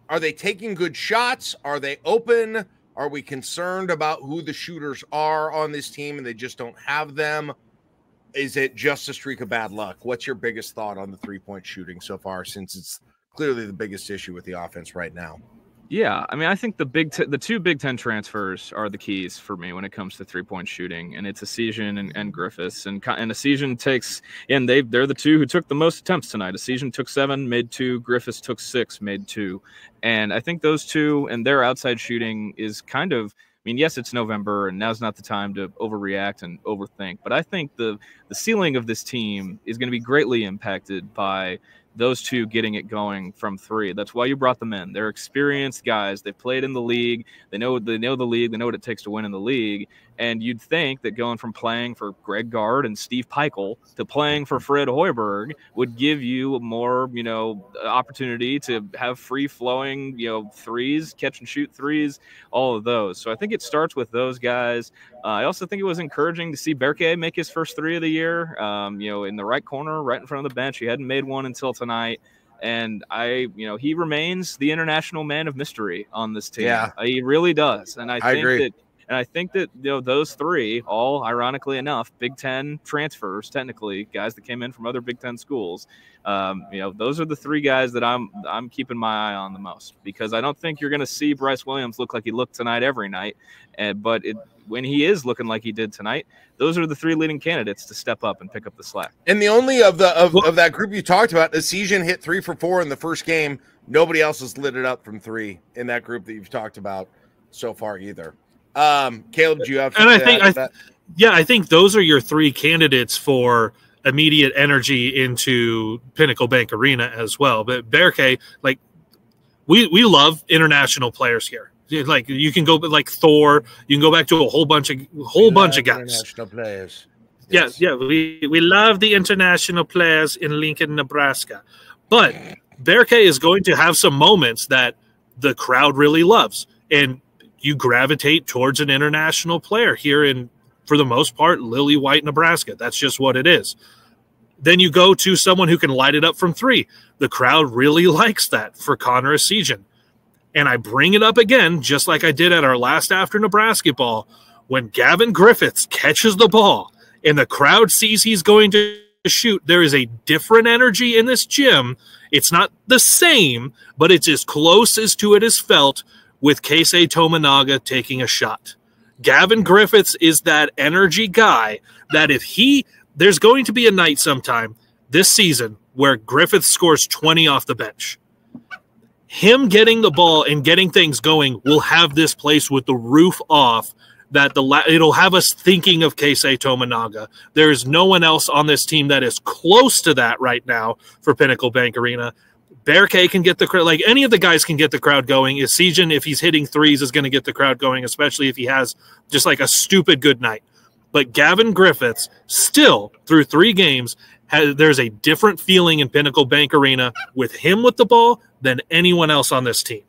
Are they taking good shots? Are they open? Are we concerned about who the shooters are on this team and they just don't have them? Is it just a streak of bad luck? What's your biggest thought on the three-point shooting so far, since it's clearly the biggest issue with the offense right now? Yeah, I mean, I think the two Big Ten transfers are the keys for me when it comes to three-point shooting, and it's Esiason and Griffiths. And Esiason takes, and they're the two who took the most attempts tonight. Esiason took 7, made 2. Griffiths took 6, made 2. And I think those two and their outside shooting is kind of, I mean, yes, it's November, and now's not the time to overreact and overthink. But I think the ceiling of this team is going to be greatly impacted by those two getting it going from 3. That's why you brought them in. They're experienced guys. They've played in the league. They know the league. They know what it takes to win in the league. And you'd think that going from playing for Greg Gard and Steve Peichel to playing for Fred Hoiberg would give you more, opportunity to have free-flowing, threes, catch and shoot threes, all of those. So I think it starts with those guys. I also think it was encouraging to see Berke make his first 3 of the year, in the right corner, right in front of the bench. He hadn't made one until tonight. And he remains the international man of mystery on this team. Yeah. He really does. And I agree. And I think that those 3, all ironically enough, Big Ten transfers, technically guys that came in from other Big Ten schools. Those are the 3 guys that I'm keeping my eye on the most, because I don't think you're going to see Bryce Williams look like he looked tonight every night. But when he is looking like he did tonight, those are the 3 leading candidates to step up and pick up the slack. And the only of that group you talked about, Esiason hit 3 for 4 in the first game. Nobody else has lit it up from 3 in that group that you've talked about so far either. Kaleb, do you have? And I think those are your 3 candidates for immediate energy into Pinnacle Bank Arena as well. But Berke, we love international players here. Like, you can go like Thor. You can go back to a whole bunch of guys. International players. Yes. Yeah. We love the international players in Lincoln, Nebraska. But Berke is going to have some moments that the crowd really loves, and you gravitate towards an international player here in, for the most part, Lily White, Nebraska. That's just what it is. Then you go to someone who can light it up from 3. The crowd really likes that for Connor Esiason. And I bring it up again, just like I did at our last After Nebraska ball, when Gavin Griffiths catches the ball and the crowd sees he's going to shoot, there is a different energy in this gym. It's not the same, but it's as close as to it is felt with Keisei Tominaga taking a shot. Gavin Griffiths is that energy guy that there's going to be a night sometime this season where Griffiths scores 20 off the bench. Him getting the ball and getting things going will have this place with the roof off, that it'll have us thinking of Keisei Tominaga. There is no one else on this team that is close to that right now for Pinnacle Bank Arena. Berke can get the crowd, like any of the guys can get the crowd going. Esiason, if he's hitting threes, is going to get the crowd going, especially if he has just like a stupid good night. But Gavin Griffiths, still through 3 games, there's a different feeling in Pinnacle Bank Arena with him with the ball than anyone else on this team.